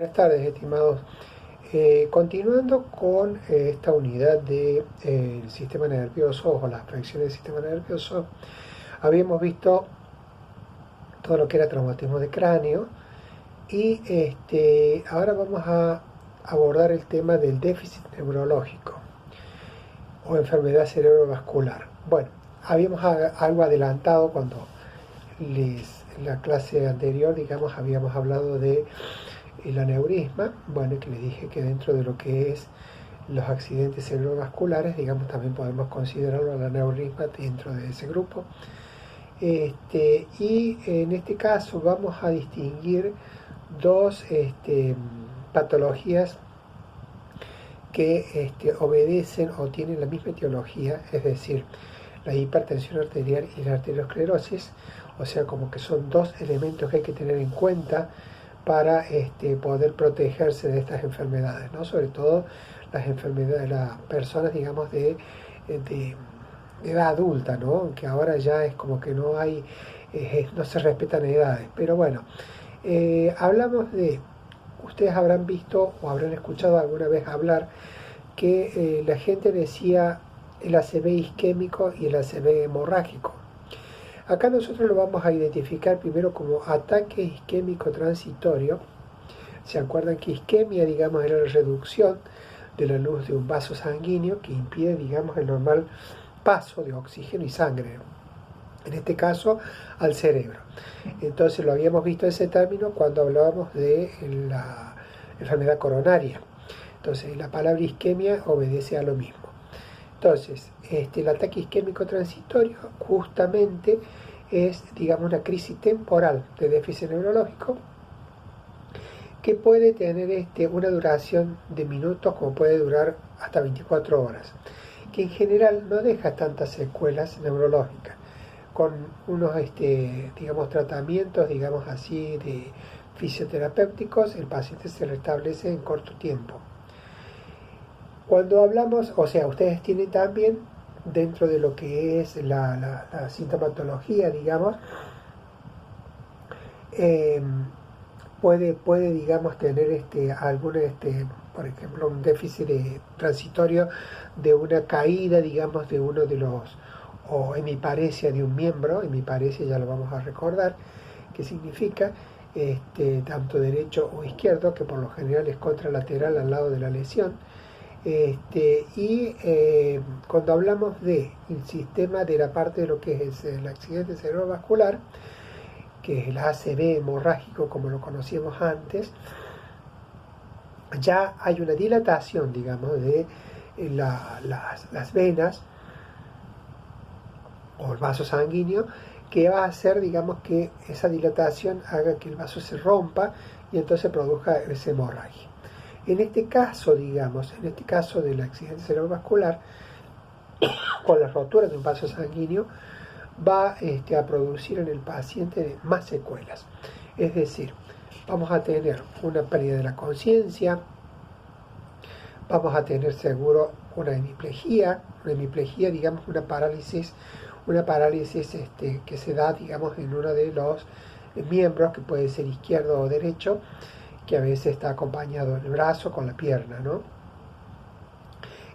Buenas tardes, estimados. Continuando con esta unidad del sistema nervioso o las afecciones del sistema nervioso, habíamos visto todo lo que era traumatismo de cráneo y ahora vamos a abordar el tema del déficit neurológico o enfermedad cerebrovascular. Bueno, habíamos algo adelantado cuando en la clase anterior, digamos, habíamos hablado de el aneurisma, bueno, que les dije que dentro de lo que es los accidentes cerebrovasculares, digamos, también podemos considerarlo el aneurisma dentro de ese grupo. Y en este caso vamos a distinguir dos patologías que obedecen o tienen la misma etiología, es decir, la hipertensión arterial y la arteriosclerosis, o sea, como que son dos elementos que hay que tener en cuenta para poder protegerse de estas enfermedades, ¿no? Sobre todo las enfermedades de las personas, digamos, de edad adulta, ¿no? Aunque ahora ya es como que no hay, no se respetan edades, pero bueno, hablamos de, ustedes habrán visto o habrán escuchado alguna vez hablar que la gente decía el ACV isquémico y el ACV hemorrágico. Acá nosotros lo vamos a identificar primero como ataque isquémico transitorio. ¿Se acuerdan que isquemia, digamos, era la reducción de la luz de un vaso sanguíneo que impide, digamos, el normal paso de oxígeno y sangre? En este caso, al cerebro. Entonces lo habíamos visto ese término cuando hablábamos de la enfermedad coronaria. Entonces la palabra isquemia obedece a lo mismo. Entonces, el ataque isquémico transitorio justamente es, digamos, una crisis temporal de déficit neurológico que puede tener una duración de minutos como puede durar hasta 24 horas, que en general no deja tantas secuelas neurológicas. Con unos, digamos, tratamientos, digamos así, de fisioterapéuticos, el paciente se restablece en corto tiempo. Cuando hablamos, o sea, ustedes tienen también, dentro de lo que es la sintomatología, digamos, puede, digamos, tener algún, por ejemplo, un déficit transitorio de una caída, digamos, de uno de los, o hemiparesia de un miembro. Hemiparesia ya lo vamos a recordar, que significa tanto derecho o izquierdo, que por lo general es contralateral al lado de la lesión. Cuando hablamos del sistema de la parte de lo que es el accidente cerebrovascular, que es el ACV hemorrágico como lo conocíamos antes, ya hay una dilatación, digamos, de las venas o el vaso sanguíneo, que va a hacer, digamos, que esa dilatación haga que el vaso se rompa y entonces produzca esa hemorragia. En este caso, digamos, en este caso del accidente cerebrovascular, con la rotura de un vaso sanguíneo, va a producir en el paciente más secuelas. Es decir, vamos a tener una pérdida de la conciencia, vamos a tener seguro una hemiplegia, digamos, una parálisis que se da, digamos, en uno de los miembros, que puede ser izquierdo o derecho, que a veces está acompañado el brazo con la pierna, ¿no?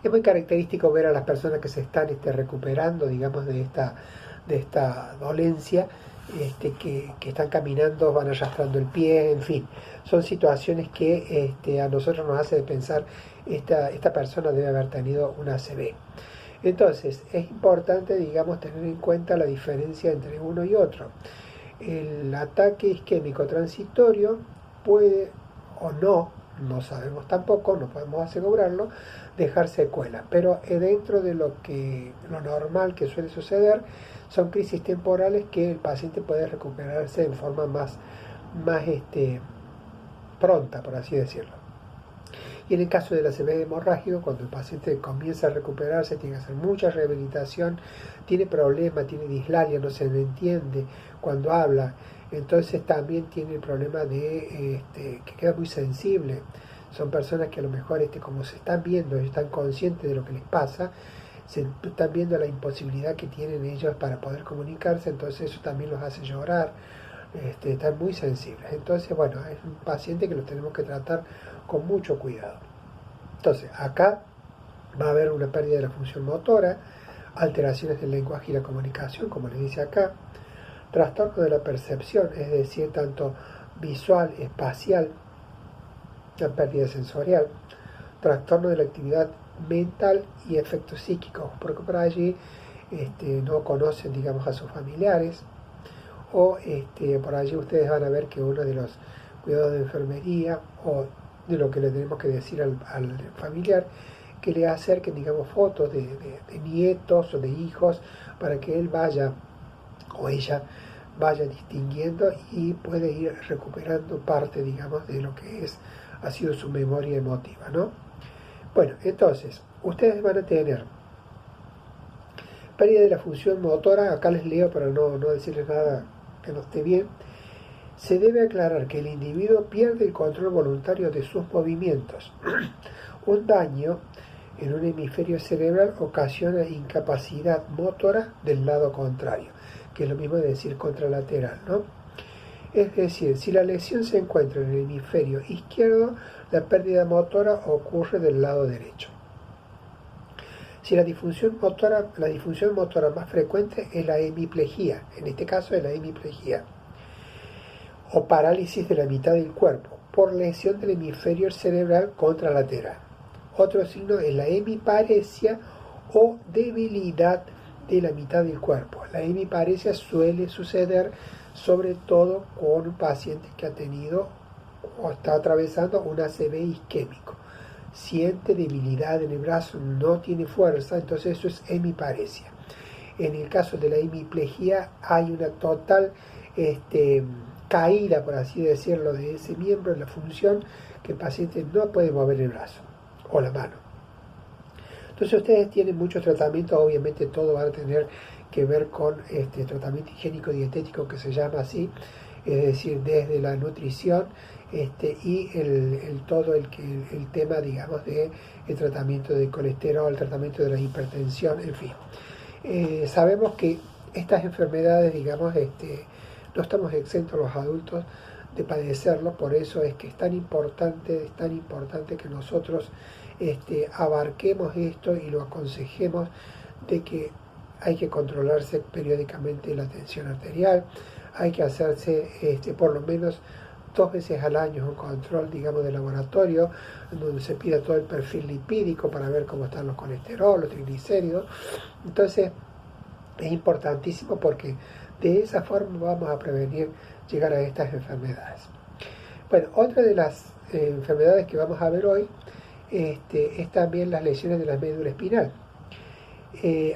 Es muy característico ver a las personas que se están recuperando, digamos, de esta dolencia, que están caminando, van arrastrando el pie, en fin. Son situaciones que a nosotros nos hace pensar, esta persona debe haber tenido una ACV. Entonces, es importante, digamos, tener en cuenta la diferencia entre uno y otro. El ataque isquémico transitorio puede o no sabemos tampoco, no podemos asegurarlo, dejar secuelas, pero dentro de lo normal que suele suceder, son crisis temporales que el paciente puede recuperarse en forma más pronta, por así decirlo. Y en el caso del ACV hemorrágico, cuando el paciente comienza a recuperarse, tiene que hacer mucha rehabilitación, tiene problemas, tiene dislalia, no se le entiende cuando habla, entonces también tiene el problema de que queda muy sensible. Son personas que a lo mejor, como se están viendo, están conscientes de lo que les pasa, se están viendo la imposibilidad que tienen ellos para poder comunicarse, entonces eso también los hace llorar, están muy sensibles. Entonces, bueno, es un paciente que lo tenemos que tratar con mucho cuidado. Entonces, acá va a haber una pérdida de la función motora, alteraciones del lenguaje y la comunicación, como les dice acá, trastorno de la percepción, es decir, tanto visual, espacial, la pérdida sensorial, trastorno de la actividad mental y efectos psíquicos, porque por allí no conocen, digamos, a sus familiares, o por allí ustedes van a ver que uno de los cuidados de enfermería o de lo que le tenemos que decir al familiar, que le acerquen, digamos, fotos de nietos o de hijos para que él vaya o ella vaya distinguiendo y puede ir recuperando parte, digamos, de lo que ha sido su memoria emotiva, ¿no? Bueno, entonces, ustedes van a tener pérdida de la función motora, acá les leo para no decirles nada que no esté bien. Se debe aclarar que el individuo pierde el control voluntario de sus movimientos. Un daño en un hemisferio cerebral ocasiona incapacidad motora del lado contrario, que es lo mismo de decir contralateral, ¿no? Es decir, si la lesión se encuentra en el hemisferio izquierdo, la pérdida motora ocurre del lado derecho. Si la disfunción motora más frecuente es la hemiplegia, en este caso es la hemiplegia, o parálisis de la mitad del cuerpo, por lesión del hemisferio cerebral contralateral. Otro signo es la hemiparesia o debilidad de la mitad del cuerpo. La hemiparesia suele suceder sobre todo con un paciente que ha tenido o está atravesando un ACV isquémico. Siente debilidad en el brazo, no tiene fuerza, entonces eso es hemiparesia. En el caso de la hemiplegia hay una total caída, por así decirlo, de ese miembro en la función, que el paciente no puede mover el brazo o la mano. Entonces ustedes tienen muchos tratamientos, obviamente todo va a tener que ver con tratamiento higiénico dietético, que se llama así, es decir, desde la nutrición y todo el tema, digamos, de el tratamiento de colesterol, el tratamiento de la hipertensión, en fin. Sabemos que estas enfermedades, digamos, no estamos exentos los adultos de padecerlo, por eso es que es tan importante que nosotros abarquemos esto y lo aconsejemos, de que hay que controlarse periódicamente la tensión arterial, hay que hacerse por lo menos 2 veces al año un control, digamos, de laboratorio, donde se pida todo el perfil lipídico para ver cómo están los colesterol, los triglicéridos. Entonces es importantísimo, porque de esa forma vamos a prevenir llegar a estas enfermedades. Bueno, otra de las enfermedades que vamos a ver hoy es también las lesiones de la médula espinal.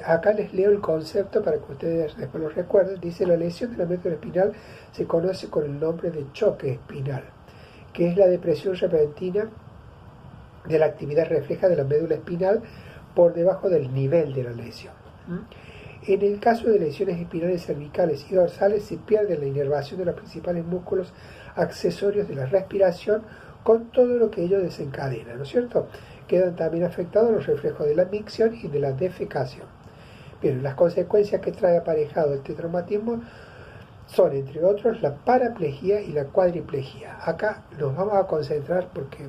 Acá les leo el concepto para que ustedes después lo recuerden. Dice: la lesión de la médula espinal se conoce con el nombre de choque espinal, que es la depresión repentina de la actividad refleja de la médula espinal por debajo del nivel de la lesión. En el caso de lesiones espinales cervicales y dorsales, se pierde la inervación de los principales músculos accesorios de la respiración, con todo lo que ello desencadena, ¿no es cierto? Quedan también afectados los reflejos de la micción y de la defecación. Bien, las consecuencias que trae aparejado este traumatismo son, entre otros, la paraplegia y la cuadriplegia. Acá nos vamos a concentrar porque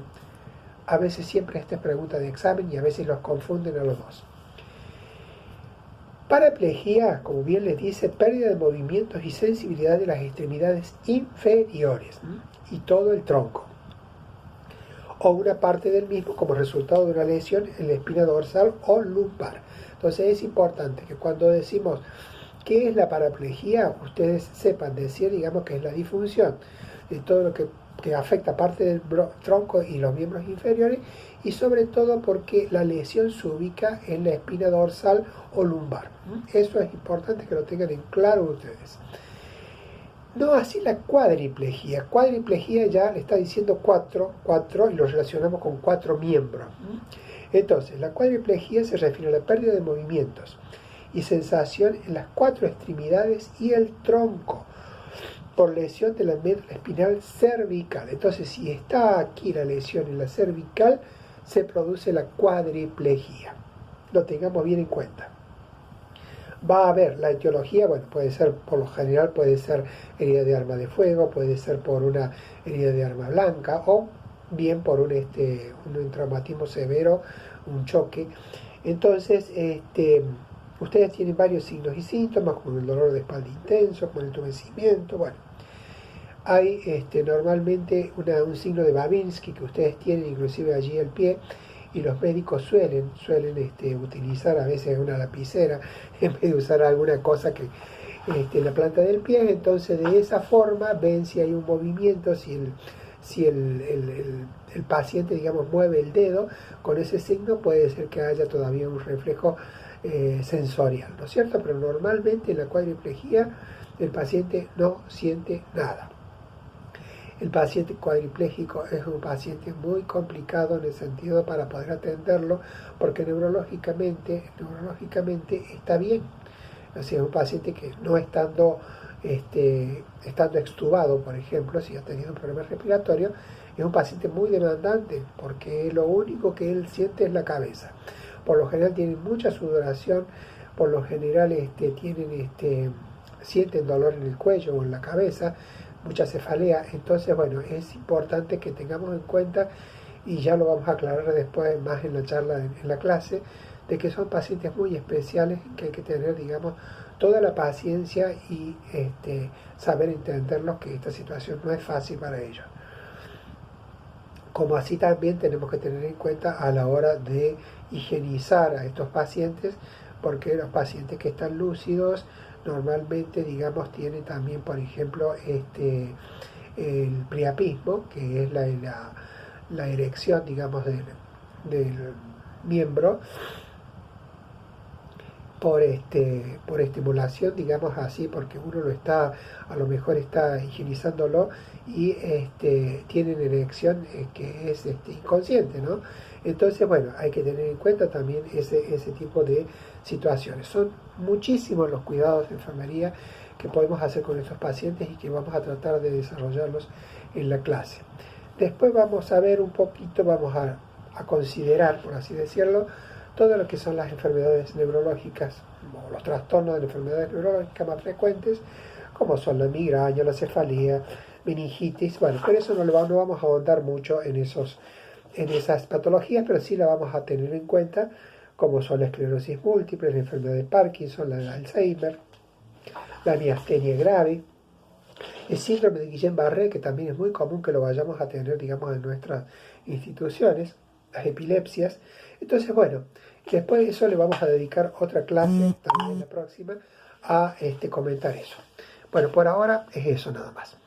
a veces siempre esta es pregunta de examen y a veces los confunden a los dos. Paraplegia, como bien les dice, pérdida de movimientos y sensibilidad de las extremidades inferiores y todo el tronco, o una parte del mismo, como resultado de una lesión en la espina dorsal o lumbar. Entonces es importante que cuando decimos qué es la paraplegia, ustedes sepan decir, digamos, que es la disfunción de todo lo que afecta parte del tronco y los miembros inferiores, y sobre todo porque la lesión se ubica en la espina dorsal o lumbar. Eso es importante que lo tengan en claro ustedes. No así la cuadriplegia. Cuadriplegia ya le está diciendo cuatro, y lo relacionamos con 4 miembros. Entonces, la cuadriplegia se refiere a la pérdida de movimientos y sensación en las 4 extremidades y el tronco, por lesión de la médula espinal cervical. Entonces, si está aquí la lesión en la cervical, se produce la cuadriplegia. Lo tengamos bien en cuenta. Va a haber la etiología, bueno, puede ser, por lo general puede ser herida de arma de fuego, puede ser por una herida de arma blanca o bien por un traumatismo severo, un choque. Entonces, ustedes tienen varios signos y síntomas, como el dolor de espalda intenso, como el entumecimiento, bueno. Hay normalmente un signo de Babinski que ustedes tienen inclusive allí el pie, y los médicos suelen utilizar a veces una lapicera en vez de usar alguna cosa que en la planta del pie. Entonces de esa forma ven si hay un movimiento, si el paciente, digamos, mueve el dedo con ese signo, puede ser que haya todavía un reflejo sensorial, ¿no es cierto? Pero normalmente en la cuadriplejía el paciente no siente nada. El paciente cuadripléjico es un paciente muy complicado en el sentido para poder atenderlo, porque neurológicamente está bien. Así es un paciente que no estando extubado, por ejemplo, si ha tenido un problema respiratorio, es un paciente muy demandante, porque lo único que él siente es la cabeza. Por lo general tienen mucha sudoración, por lo general sienten dolor en el cuello o en la cabeza, mucha cefalea. Entonces, bueno, es importante que tengamos en cuenta, y ya lo vamos a aclarar después más en la charla, en la clase, de que son pacientes muy especiales, que hay que tener, digamos, toda la paciencia y saber entenderlos, que esta situación no es fácil para ellos. Como así también tenemos que tener en cuenta a la hora de higienizar a estos pacientes, porque los pacientes que están lúcidos normalmente, digamos, tienen también, por ejemplo, el priapismo, que es la erección, digamos, del miembro por estimulación, digamos así, porque uno a lo mejor está higienizándolo y tienen erección que es inconsciente, ¿no? Entonces, bueno, hay que tener en cuenta también ese tipo de situaciones. Son muchísimos los cuidados de enfermería que podemos hacer con estos pacientes y que vamos a tratar de desarrollarlos en la clase. Después vamos a ver un poquito, vamos a considerar, por así decirlo, todo lo que son las enfermedades neurológicas, o los trastornos de enfermedades neurológicas más frecuentes, como son la migraña, la cefalea, meningitis. Bueno, pero eso no vamos a ahondar mucho en esas patologías, pero sí la vamos a tener en cuenta, como son la esclerosis múltiple, la enfermedad de Parkinson, la de Alzheimer, la miastenia grave, el síndrome de Guillain-Barré, que también es muy común que lo vayamos a tener, digamos, en nuestras instituciones, las epilepsias. Entonces, bueno, después de eso le vamos a dedicar otra clase, también la próxima, a comentar eso. Bueno, por ahora es eso nada más.